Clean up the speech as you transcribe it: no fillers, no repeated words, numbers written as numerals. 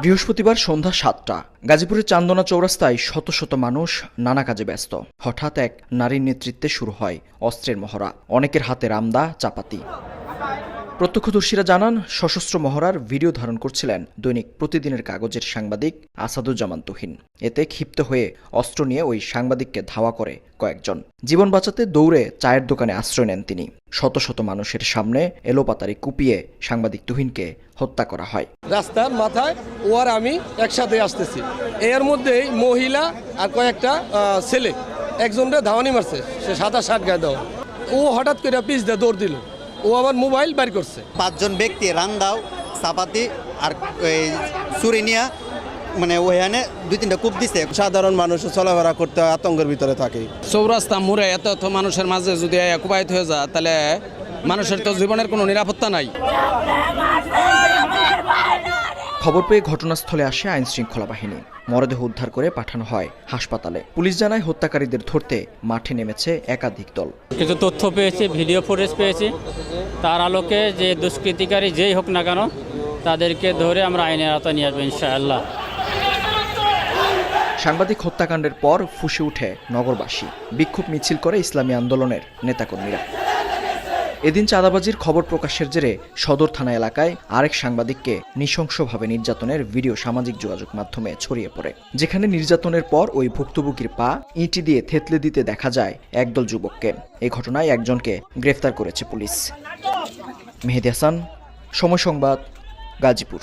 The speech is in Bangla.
বৃহস্পতিবার সন্ধ্যা ৭টা গাজীপুরের চান্দনা চৌরাস্তায় শত শত মানুষ নানা কাজে ব্যস্ত। হঠাৎ এক নারীর নেতৃত্বে শুরু হয় অস্ত্রের মহড়া, অনেকের হাতে রামদা, চাপাতি। প্রত্যক্ষদর্শীরা জানান, সশস্ত্র মহড়ার ভিডিও ধারণ করছিলেন দৈনিক প্রতিদিনের কাগজের সাংবাদিক আসাদুজ্জামান তুহিন। এতে ক্ষিপ্ত হয়ে অস্ত্র নিয়ে ওই সাংবাদিককে ধাওয়া করে কয়েকজন। জীবন বাঁচাতে দৌড়ে চায়ের দোকানে আশ্রয় নেন তিনি। শত শত মানুষের সামনে এলোপাতাড়ি কুপিয়ে সাংবাদিক তুহিনকে হত্যা করা হয়। রাস্তার মাথায় ও আর আমি একসাথে আসতেছি, এর মধ্যেই মহিলা আর কয়েকটা ছেলে একজনটা ধাওয়ানি মারছে, সে সাদা শার্ট গায়ে দেওয়া। ও হঠাৎ করে পিছ দিয়ে দৌড় দিল, ও আবার মোবাইল বের করছে। 5 জন ব্যক্তি রান্দাও, চাপাতি আর ছুরি নিয়ে ওখানে 2-3টা কূপ দিছে। সাধারণ মানুষ চলাফেরা করতে আতঙ্কের ভিতরে থাকে। চৌরাস্তা মোড়ে এত মানুষের মাঝে যদি কুপায়িত হয়ে যায়, তাহলে মানুষের তো জীবনের কোনো নিরাপত্তা নাই। খবর পেয়ে ঘটনাস্থলে আসে আইনশৃঙ্খলা বাহিনী। মরদেহ উদ্ধার করে পাঠানো হয় হাসপাতালে। পুলিশ জানায়, হত্যাকারীদের ধরতে মাঠে নেমেছে একাধিক দল। কিছু তথ্য পেয়েছি, ভিডিও ফুটেজ পেয়েছি, তার আলোকে যে দুষ্কৃতিকারী যেই হোক না কেন তাদেরকে ধরে আমরা আইনের আওতায় নিয়ে আসবো ইনশাআল্লাহ। সাংবাদিক হত্যাকাণ্ডের পর ফুঁসে উঠে নগরবাসী। বিক্ষোভ মিছিল করে ইসলামী আন্দোলনের নেতাকর্মীরা। এদিন চাঁদাবাজির খবর প্রকাশের জেরে সদর থানা এলাকায় আরেক সাংবাদিককে নৃশংসভাবে নির্যাতনের ভিডিও সামাজিক যোগাযোগ মাধ্যমে ছড়িয়ে পড়ে, যেখানে নির্যাতনের পর ওই ভুক্তভোগীর পা ইঁটি দিয়ে থেতলে দিতে দেখা যায় একদল যুবককে। এই ঘটনায় একজনকে গ্রেফতার করেছে পুলিশ। মেহেদী হাসান, সময় সংবাদ, গাজীপুর।